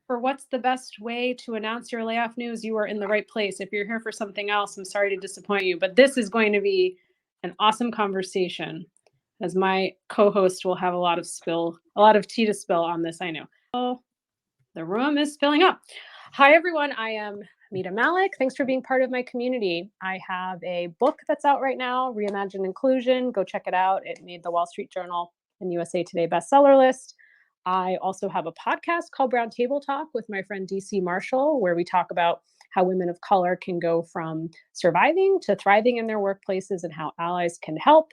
for what's the best way to announce your layoff news, you are in the right place. If you're here for something else, I'm sorry to disappoint you, but this is going to be an awesome conversation as my co-host will have a lot of tea to spill on this, I know. Oh, the room is filling up. Hi, everyone. I am Mita Malik. Thanks for being part of my community. I have a book that's out right now, Reimagine Inclusion. Go check it out. It made the Wall Street Journal and USA Today bestseller list. I also have a podcast called Brown Table Talk with my friend DC Marshall, where we talk about how women of color can go from surviving to thriving in their workplaces and how allies can help.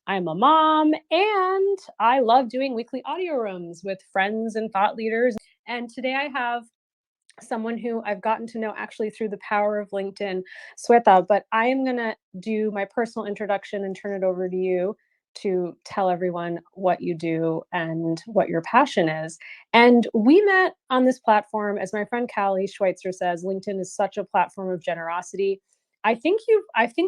I'm a mom and I love doing weekly audio rooms with friends and thought leaders. And today I have someone who I've gotten to know actually through the power of LinkedIn, Sweta. But I am going to do my personal introduction and turn it over to you to tell everyone what you do and what your passion is. And we met on this platform, as my friend Callie Schweitzer says, LinkedIn is such a platform of generosity. I think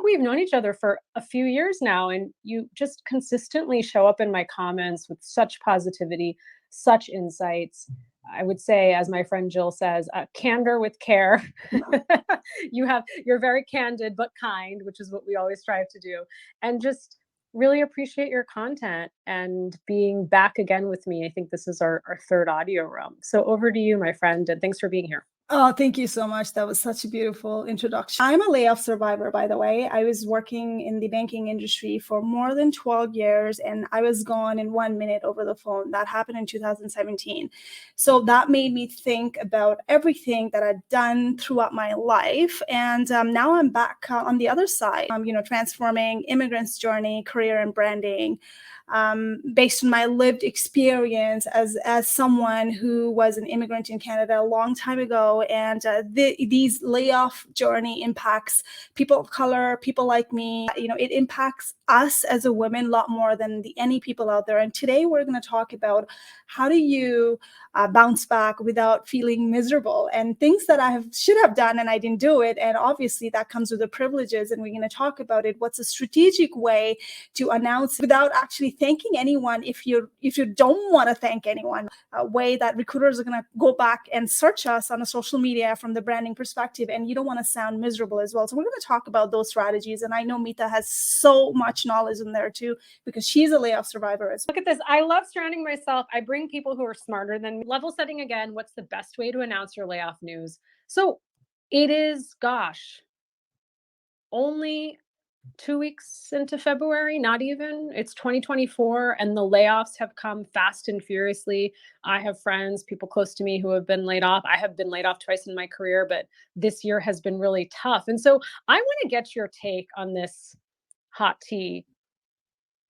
we've known each other for a few years now, and you just consistently show up in my comments with such positivity, such insights. I would say, as my friend Jill says, candor with care. You're very candid but kind, which is what we always strive to do. And just really appreciate your content and being back again with me. I think this is our third audio room. So over to you, my friend, and thanks for being here. Oh, thank you so much. That was such a beautiful introduction. I'm a layoff survivor, by the way. I was working in the banking industry for more than 12 years, and I was gone in 1 minute over the phone. That happened in 2017. So that made me think about everything that I'd done throughout my life. And now I'm back on the other side, transforming immigrants' journey, career, and branding. Based on my lived experience as someone who was an immigrant in Canada a long time ago. And these layoff journey impacts people of color, people like me. It impacts us as a woman a lot more than any people out there. And today we're going to talk about how do you bounce back without feeling miserable, and things that should have done and I didn't do it. And obviously that comes with the privileges, and we're going to talk about it. What's a strategic way to announce without actually thanking anyone if you don't want to thank anyone? A way that recruiters are going to go back and search us on a social media from the branding perspective, and you don't want to sound miserable as well. So we're going to talk about those strategies, and I know Mita has so much knowledge in there too, because she's a layoff survivor as well. Look at this. I love surrounding myself. I bring people who are smarter than me. Level setting again. What's the best way to announce your layoff news? So it is, only 2 weeks into February, not even. It's 2024, and the layoffs have come fast and furiously. I have friends, people close to me who have been laid off. I have been laid off twice in my career, but this year has been really tough. And so I want to get your take on this hot tea.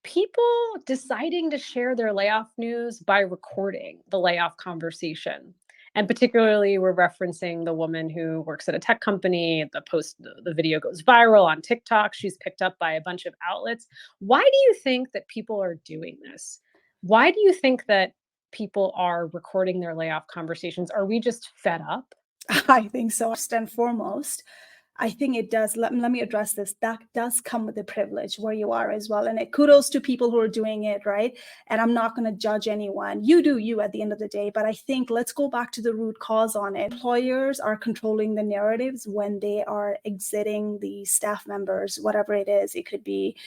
People deciding to share their layoff news by recording the layoff conversation. And particularly, we're referencing the woman who works at a tech company. The video goes viral on TikTok. She's picked up by a bunch of outlets. Why do you think that people are doing this? Why do you think that people are recording their layoff conversations? Are we just fed up? I think so. First and foremost, I think it does. Let me address this. That does come with the privilege where you are as well. And kudos to people who are doing it, right? And I'm not going to judge anyone. You do you at the end of the day. But I think let's go back to the root cause on it. Employers are controlling the narratives when they are exiting the staff members, whatever it is. It could be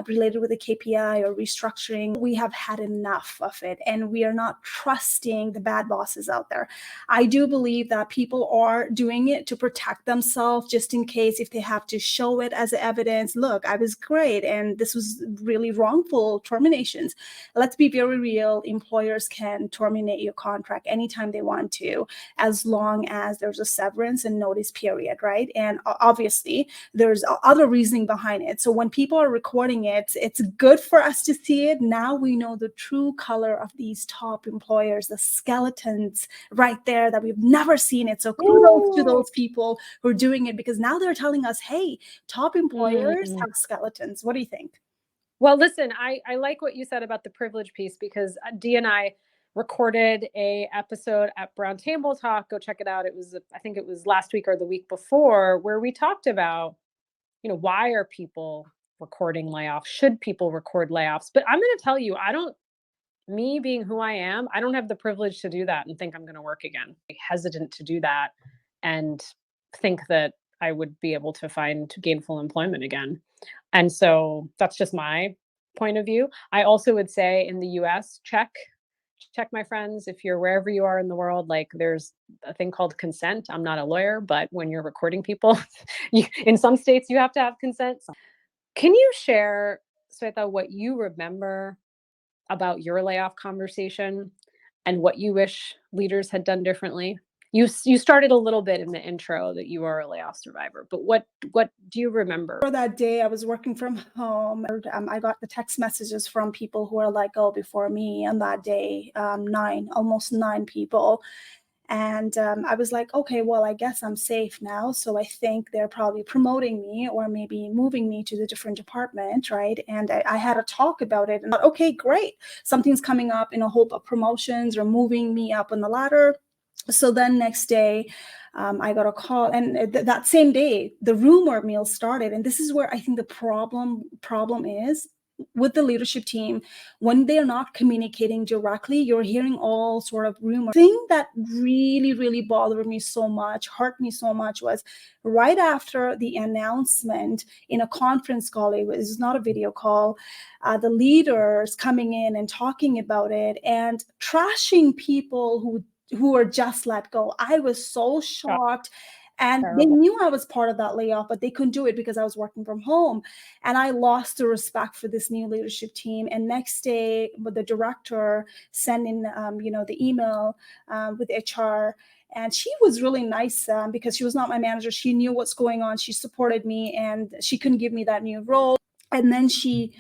related with a KPI or restructuring. We have had enough of it, and we are not trusting the bad bosses out there. I do believe that people are doing it to protect themselves, just in case if they have to show it as evidence. Look, I was great and this was really wrongful terminations. Let's be very real. Employers can terminate your contract anytime they want to, as long as there's a severance and notice period, right? And obviously there's other reasoning behind it. So when people are recording it, it's good for us to see it. Now we know the true color of these top employers, the skeletons right there that we've never seen it. So kudos to those people who are doing it, because now they're telling us, hey, top employers have skeletons. What do you think? Well, listen, I like what you said about the privilege piece, because Dee and I recorded a episode at Brown Table Talk. Go check it out. I think it was last week or the week before, where we talked about, why are people recording layoffs? Should people record layoffs? But I'm going to tell you, me being who I am, I don't have the privilege to do that and think I'm going to work again. I'm hesitant to do that and think that I would be able to find gainful employment again. And so that's just my point of view. I also would say in the US, check my friends if you're wherever you are in the world, like there's a thing called consent. I'm not a lawyer, but when you're recording people, in some states you have to have consent. Can you share, Sweta, what you remember about your layoff conversation and what you wish leaders had done differently? You started a little bit in the intro that you are a layoff survivor, but what do you remember? For that day, I was working from home. I got the text messages from people who were let go before me on that day, almost nine people. And I was like, okay, well, I guess I'm safe now. So I think they're probably promoting me or maybe moving me to the different department, right? And I had a talk about it and thought, okay, great. Something's coming up in a hope of promotions or moving me up on the ladder. So then next day, I got a call, and that same day, the rumor mill started. And this is where I think the problem is with the leadership team. When they're not communicating directly, you're hearing all sort of rumors. The thing that really, really bothered me so much, hurt me so much, was right after the announcement in a conference call. It was not a video call. The leaders coming in and talking about it and trashing people who were just let go. I was so shocked. And they Terrible. knew I was part of that layoff, but they couldn't do it because I was working from home. And I lost the respect for this new leadership team. And next day, with the director sending, the email with HR, and she was really nice because she was not my manager. She knew what's going on. She supported me, and she couldn't give me that new role. And then she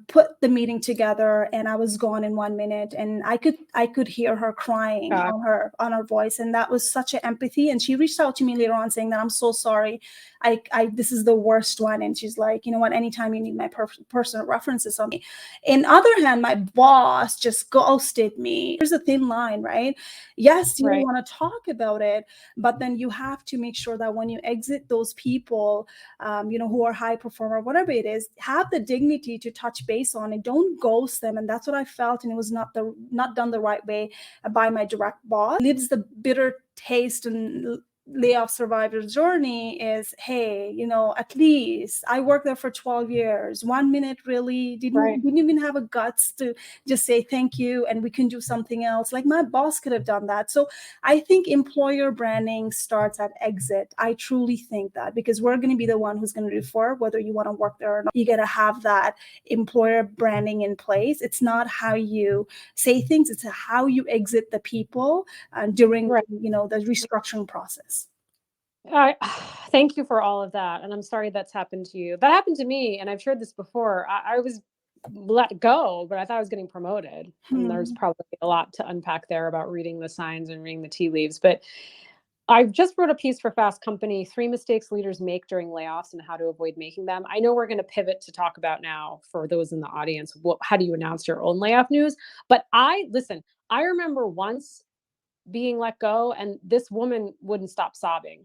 put the meeting together, and I was gone in 1 minute, and I could hear her crying God. on her voice, and that was such an empathy. And she reached out to me later on saying that, I'm so sorry, I this is the worst one. And she's like, you know what, anytime you need my personal references on me. In other hand, my boss just ghosted me. There's a thin line, right? Yes, you Right. want to talk about it, but then you have to make sure that when you exit those people, who are high performer, whatever it is, have the dignity to touch base on it. Don't ghost them. And that's what I felt. And it was not done the right way by my direct boss. Lives the bitter taste and layoff survivor's journey is, hey, at least I worked there for 12 years. 1 minute really Right. didn't even have a guts to just say thank you and we can do something else. Like my boss could have done that. So I think employer branding starts at exit. I truly think that, because we're going to be the one who's going to refer whether you want to work there or not. You got to have that employer branding in place. It's not how you say things, it's how you exit the people during Right. the restructuring process. I thank you for all of that, and I'm sorry that's happened to you. That happened to me, and I've shared this before. I was let go, but I thought I was getting promoted, and there's probably a lot to unpack there about reading the signs and reading the tea leaves. But I just wrote a piece for Fast Company: 3 mistakes leaders make during layoffs and how to avoid making them. I know we're going to pivot to talk about now, for those in the audience, how do you announce your own layoff news? But listen. I remember once being let go, and this woman wouldn't stop sobbing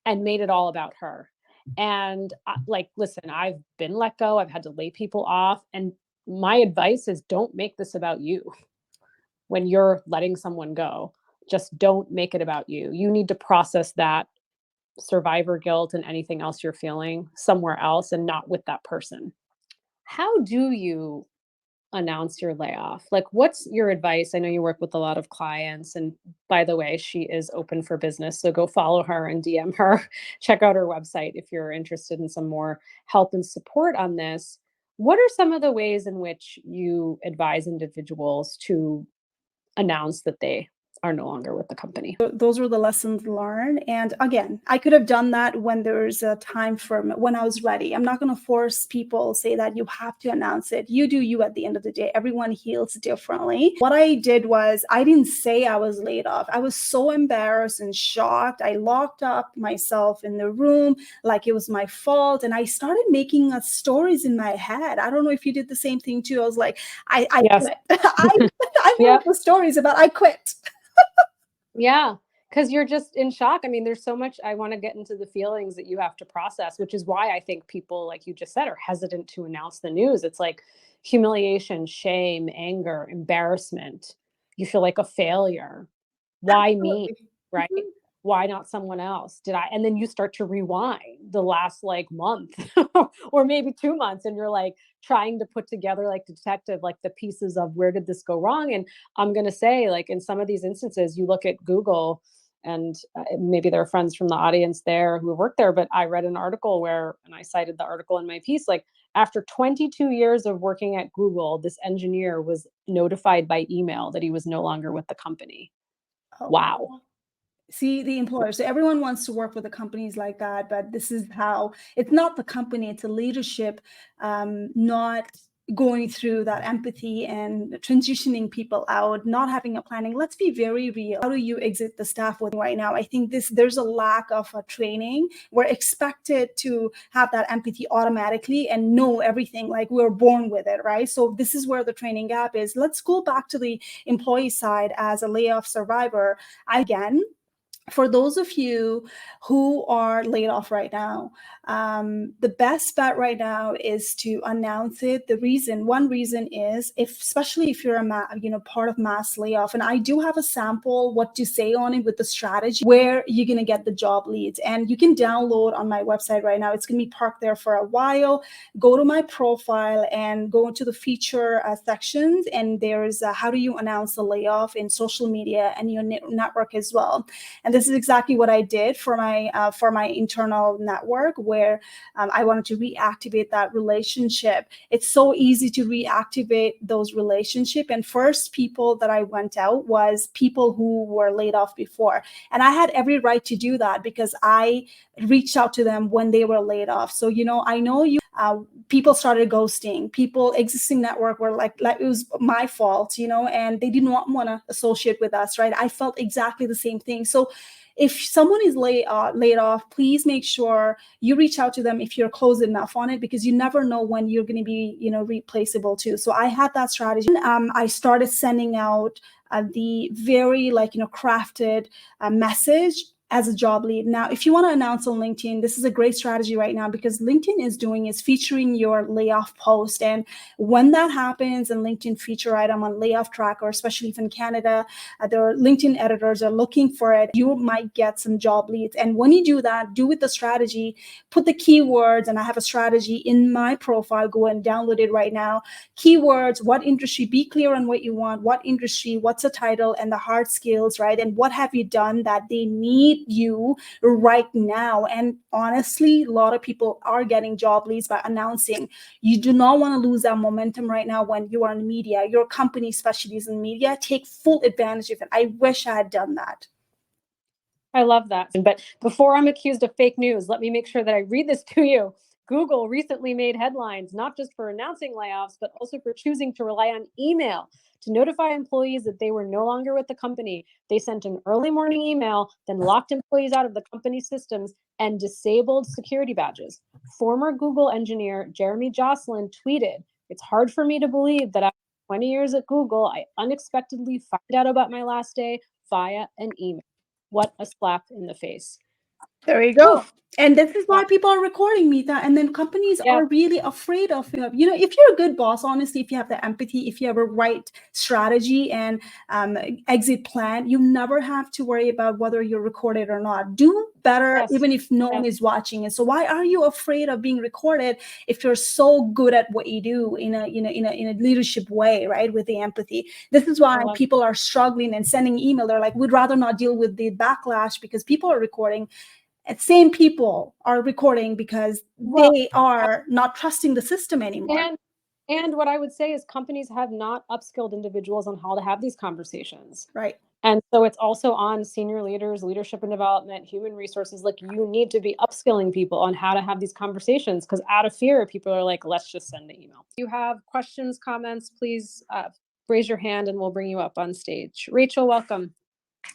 and made it all about her. And listen, I've been let go, I've had to lay people off. And my advice is, don't make this about you when you're letting someone go. Just don't make it about you. You need to process that survivor guilt and anything else you're feeling somewhere else and not with that person. How do you announce your layoff? Like, what's your advice? I know you work with a lot of clients, and by the way, she is open for business. So go follow her and DM her. Check out her website if you're interested in some more help and support on this. What are some of the ways in which you advise individuals to announce that they are no longer with the company? Those were the lessons learned. And again, I could have done that when there's a time frame, when I was ready. I'm not going to force people, say that you have to announce it. You do you at the end of the day. Everyone heals differently. What I did was, I didn't say I was laid off. I was so embarrassed and shocked. I locked up myself in the room like it was my fault. And I started making stories in my head. I don't know if you did the same thing too. I was like, I Yes. quit. I made Yeah. up the stories about I quit. Yeah, because you're just in shock. I mean, there's so much. I want to get into the feelings that you have to process, which is why I think people, like you just said, are hesitant to announce the news. It's like, humiliation, shame, anger, embarrassment. You feel like a failure. Why me? Absolutely. Right? Mhm. Why not someone else? Did I? And then you start to rewind the last like month or maybe 2 months, and you're like trying to put together like detective, like the pieces of where did this go wrong? And I'm going to say, like, in some of these instances, you look at Google, and maybe there are friends from the audience there who have worked there, but I read an article where, and I cited the article in my piece, like after 22 years of working at Google, this engineer was notified by email that he was no longer with the company. Oh, Wow. wow. See, the employer. So everyone wants to work with the companies like that, but this is how it's not the company, it's a leadership not going through that empathy and transitioning people out, not having a planning. Let's be very real. How do you exit the staff with right now? I think there's a lack of a training. We're expected to have that empathy automatically and know everything, like we're born with it, right? So this is where the training gap is. Let's go back to the employee side as a layoff survivor. Again, for those of you who are laid off right now, the best bet right now is to announce it. One reason is, especially if you're part of mass layoff, and I do have a sample what to say on it with the strategy where you're gonna get the job leads, and you can download on my website right now. It's gonna be parked there for a while. Go to my profile and go into the feature sections, and there's how do you announce the layoff in social media and your network as well. And this is exactly what I did for my internal network, where I wanted to reactivate that relationship. It's so easy to reactivate those relationships. And first people that I went out was people who were laid off before. And I had every right to do that because I reached out to them when they were laid off. So, I know people started ghosting. People existing network were like it was my fault, and they didn't want to associate with us, right? I felt exactly the same thing. So if someone is laid off, please make sure you reach out to them if you're close enough on it, because you never know when you're going to be, replaceable too. So I had that strategy. I started sending out the very crafted message as a job lead. Now, if you want to announce on LinkedIn, this is a great strategy right now, because LinkedIn is featuring your layoff post. And when that happens, and LinkedIn feature item on layoff tracker, especially if in Canada, their LinkedIn editors are looking for it, you might get some job leads. And when you do that, do with the strategy, put the keywords, and I have a strategy in my profile, go and download it right now. Keywords, what industry, be clear on what you want, what industry, what's the title, and the hard skills, right? And what have you done that they need you right now? And honestly, a lot of people are getting job leads by announcing. You do not want to lose that momentum right now when you are in media. Your company specialties in media, take full advantage of it. I wish I had done that. I love that. But before I'm accused of fake news, let me make sure that I read this to you. Google recently made headlines, not just for announcing layoffs, but also for choosing to rely on email to notify employees that they were no longer with the company. They sent an early morning email, then locked employees out of the company's systems and disabled security badges. Former Google engineer Jeremy Jocelyn tweeted, "It's hard for me to believe that after 20 years at Google, I unexpectedly find out about my last day via an email." What a slap in the face. There you go. Oof. And this is why Wow. people are recording Meeta. And then companies Yeah. are really afraid of, if you're a good boss, honestly, if you have the empathy, if you have a right strategy and exit plan, you never have to worry about whether you're recorded or not. Do better, Yes. even if no one is watching. And so why are you afraid of being recorded if you're so good at what you do in a leadership way, right? With the empathy. This is why people are struggling and sending email. They're like, we'd rather not deal with the backlash because people are recording. Same people are recording because they are not trusting the system anymore. And what I would say is companies have not upskilled individuals on how to have these conversations. Right. And so it's also on senior leaders, leadership and development, human resources. Like, you need to be upskilling people on how to have these conversations, because out of fear, people are like, let's just send the email. If you have questions, comments, please raise your hand and we'll bring you up on stage. Rachel, welcome.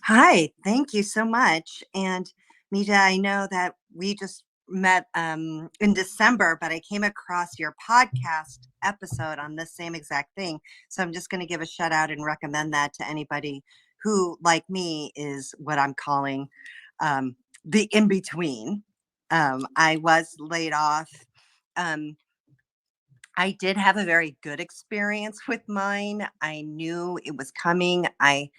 Hi, thank you so much. And Meeta, I know that we just met in December, but I came across your podcast episode on this same exact thing. So I'm just going to give a shout out and recommend that to anybody who, like me, is what I'm calling the in-between. I was laid off. I did have a very good experience with mine. I knew it was coming. I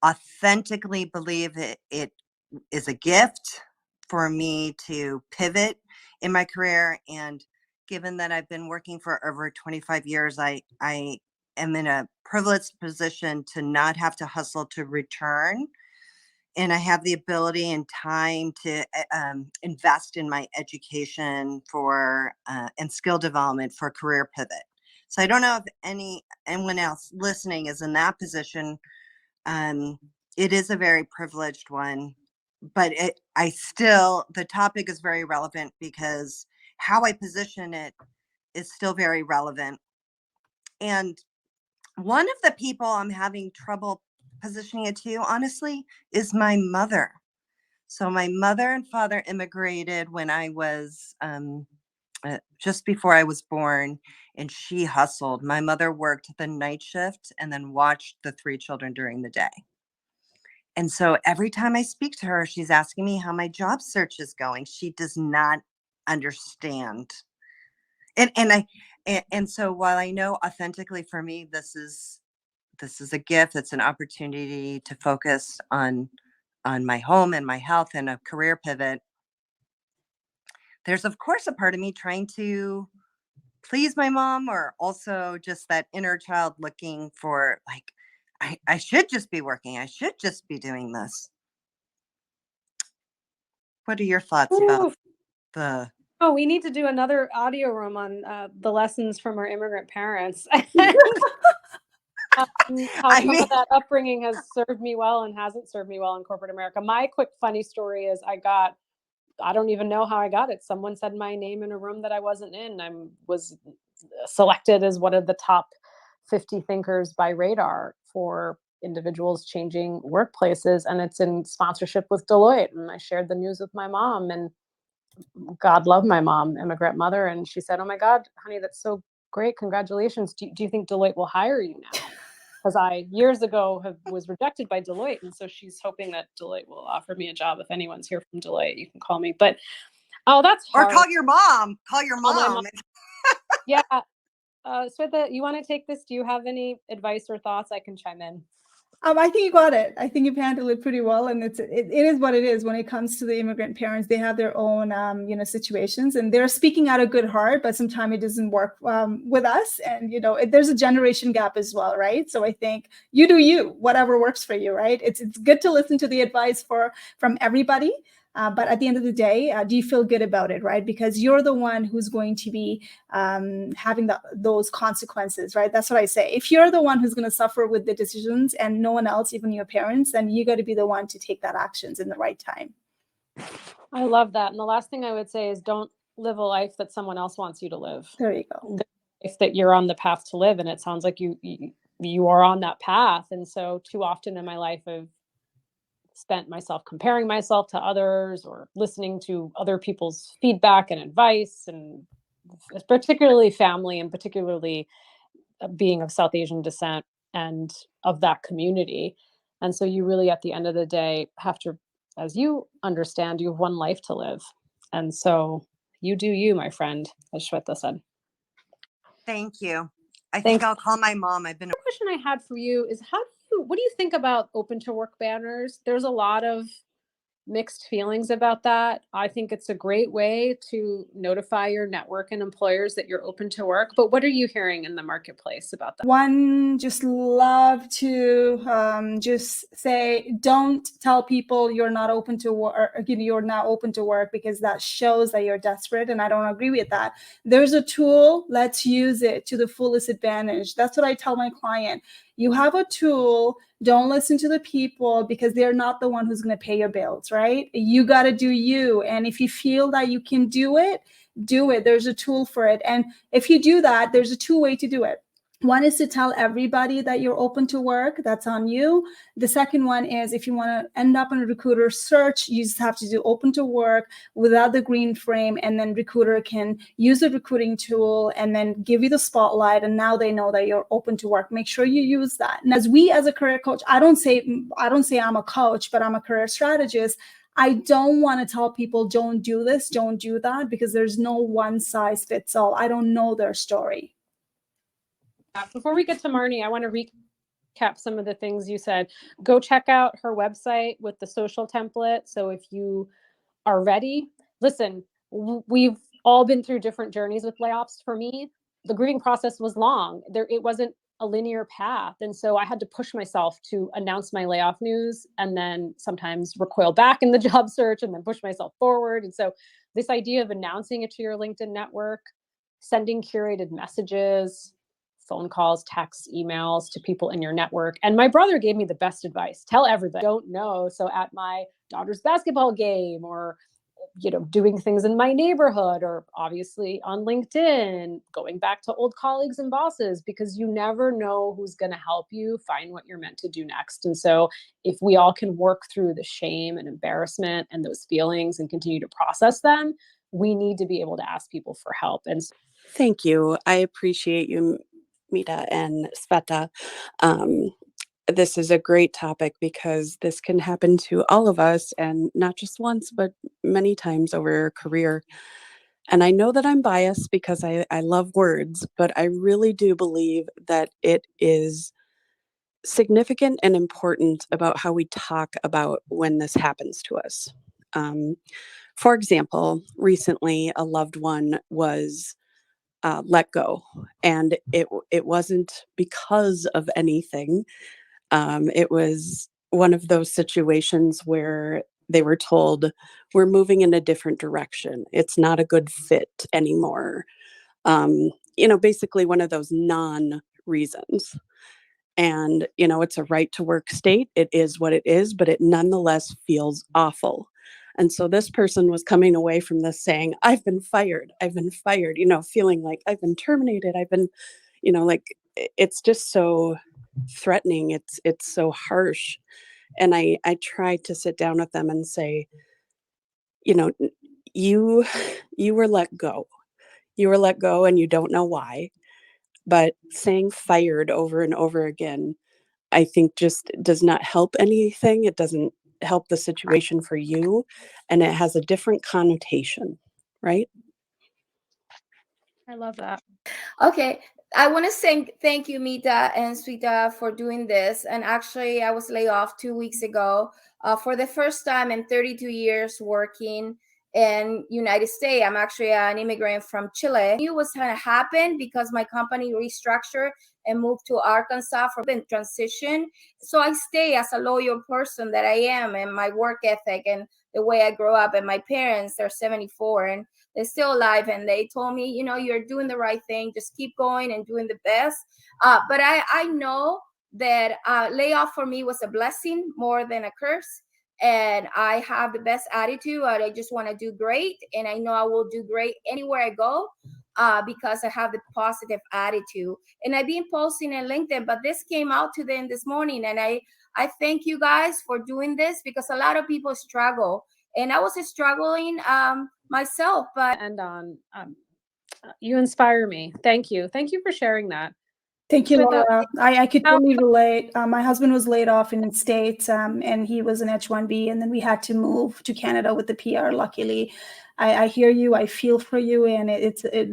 authentically believe it is a gift for me to pivot in my career. And given that I've been working for over 25 years, I am in a privileged position to not have to hustle to return. And I have the ability and time to invest in my education for and skill development for career pivot. So I don't know if anyone else listening is in that position. um, it is a very privileged one, but the topic is very relevant because how I position it is still very relevant. And one of the people I'm having trouble positioning it to, honestly, is my mother. So my mother and father immigrated when I was just before I was born, and she hustled. My mother worked the night shift and then watched the 3 children during the day. And so every time I speak to her, she's asking me how my job search is going. She does not understand. And so while I know authentically for me, this is a gift, it's an opportunity to focus on my home and my health and a career pivot. There's of course a part of me trying to please my mom, or also just that inner child looking for like, I should just be working. I should just be doing this. What are your thoughts about Ooh. the Oh, we need to do another audio room on the lessons from our immigrant parents. How I some mean, of that upbringing has served me well and hasn't served me well in corporate America. My quick funny story is I don't even know how I got it. Someone said my name in a room that I wasn't in. I was selected as one of the top 50 thinkers by Radar for individuals changing workplaces. And it's in sponsorship with Deloitte. And I shared the news with my mom, and God love my mom, immigrant mother. And she said, "Oh my God, honey, that's so great. Congratulations. Do you think Deloitte will hire you now?" Because I years ago was rejected by Deloitte. And so she's hoping that Deloitte will offer me a job. If anyone's here from Deloitte, you can call me. But oh, that's or hard. call your mom. Call your Call my mom. mom. Yeah. Sweta, you want to take this? Do you have any advice or thoughts? I can chime in. I think you got it. I think you've handled it pretty well, and it is what it is. When it comes to the immigrant parents, they have their own situations, and they're speaking out of good heart, but sometimes it doesn't work with us, and there's a generation gap as well, right? So I think you do you, whatever works for you, right? It's good to listen to the advice from everybody. But at the end of the day, do you feel good about it, right? Because you're the one who's going to be having those consequences, right? That's what I say. If you're the one who's going to suffer with the decisions and no one else, even your parents, then you got to be the one to take that actions in the right time. I love that. And the last thing I would say is don't live a life that someone else wants you to live. There you go. The life that you're on the path to live. And it sounds like you are on that path. And so too often in my life, I've spent myself comparing myself to others or listening to other people's feedback and advice, and particularly family, and particularly being of South Asian descent and of that community. And so you really, at the end of the day, have to, as you understand, you have one life to live. And so you do you, my friend, as Shweta said. Thank you. I think Thanks. I'll call my mom. The question I had for you is what do you think about open to work banners? There's a lot of mixed feelings about that. I think it's a great way to notify your network and employers that you're open to work. But what are you hearing in the marketplace about that? One, just love to just say, don't tell people you're not open to work, you're not open to work, because that shows that you're desperate. And I don't agree with that. There's a tool, let's use it to the fullest advantage. That's what I tell my client. You have a tool, don't listen to the people, because they're not the one who's going to pay your bills, right? You got to do you. And if you feel that you can do it, do it. There's a tool for it. And if you do that, there's a two-way to do it. One is to tell everybody that you're open to work. That's on you. The second one is, if you want to end up in a recruiter search, you just have to do open to work without the green frame, and then recruiter can use the recruiting tool and then give you the spotlight, and now they know that you're open to work. Make sure you use that. And as a career coach, I don't say I'm a coach, but I'm a career strategist. I don't want to tell people don't do this, don't do that, because there's no one size fits all. I don't know their story. Before we get to Marnie, I want to recap some of the things you said. Go check out her website with the social template. So if you are ready, listen, we've all been through different journeys with layoffs. For me, the grieving process was long. It wasn't a linear path. And so I had to push myself to announce my layoff news and then sometimes recoil back in the job search and then push myself forward. And so this idea of announcing it to your LinkedIn network, sending curated messages, phone calls, texts, emails to people in your network. And my brother gave me the best advice. Tell everybody. Don't know. So at my daughter's basketball game, or doing things in my neighborhood, or obviously on LinkedIn, going back to old colleagues and bosses, because you never know who's going to help you find what you're meant to do next. And so if we all can work through the shame and embarrassment and those feelings and continue to process them, we need to be able to ask people for help. And thank you. I appreciate you, Mita and Sveta. This is a great topic because this can happen to all of us, and not just once, but many times over a career. And I know that I'm biased because I love words, but I really do believe that it is significant and important about how we talk about when this happens to us. For example, recently a loved one was let go, and it wasn't because of anything. It was one of those situations where they were told, we're moving in a different direction. It's not a good fit anymore. Basically one of those non-reasons. And, it's a right to work state. It is what it is, but it nonetheless feels awful. And so this person was coming away from this saying, I've been fired, feeling like I've been terminated. I've been, it's just so threatening. It's so harsh. And I tried to sit down with them and say, you were let go. You were let go and you don't know why. But saying fired over and over again, I think just does not help anything. It doesn't help the situation for you. And it has a different connotation, right? I love that. Okay. I want to say thank you, Mita and Sweta, for doing this. And actually, I was laid off 2 weeks ago for the first time in 32 years working in United States. I'm actually an immigrant from Chile. I knew it was going to happen because my company restructured and moved to Arkansas for the transition. So I stay as a loyal person that I am, and my work ethic and the way I grew up. And my parents, they're 74 and they're still alive, and they told me, you're doing the right thing. Just keep going and doing the best. But I know that layoff for me was a blessing more than a curse. And I have the best attitude. I just want to do great. And I know I will do great anywhere I go because I have the positive attitude. And I've been posting in LinkedIn, but this came out to them this morning. And I thank you guys for doing this, because a lot of people struggle. And I was struggling myself. But And on, you inspire me. Thank you. Thank you for sharing that. Thank you, Sweta, Laura. I could totally relate. My husband was laid off in the States, and he was an H-1B, and then we had to move to Canada with the PR, luckily. I hear you, I feel for you, and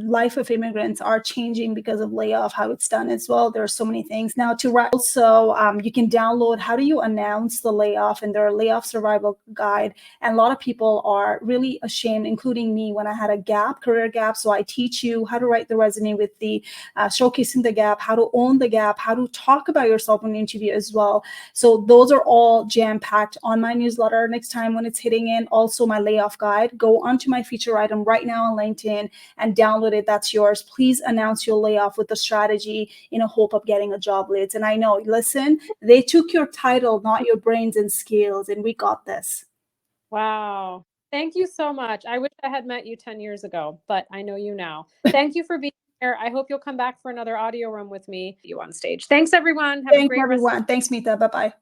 life of immigrants are changing because of layoff, how it's done as well. There are so many things. Now, also, you can download How Do You Announce the Layoff, and there are layoff survival guide. And a lot of people are really ashamed, including me, when I had a career gap. So I teach you how to write the resume with the showcasing the gap, how to own the gap, how to talk about yourself in an interview as well. So those are all jam-packed on my newsletter next time when it's hitting in. Also my layoff guide. Go onto my feature item right now on LinkedIn and download it. That's yours. Please announce your layoff with a strategy in a hope of getting a job leads. And I know, listen, they took your title, not your brains and skills, and we got this. Wow. Thank you so much. I wish I had met you 10 years ago, but I know you now. Thank you for being here. I hope you'll come back for another audio room with me, you on stage. Thanks, everyone. Have a Thanks, great rest. everyone. Thanks, Mita. Bye-bye.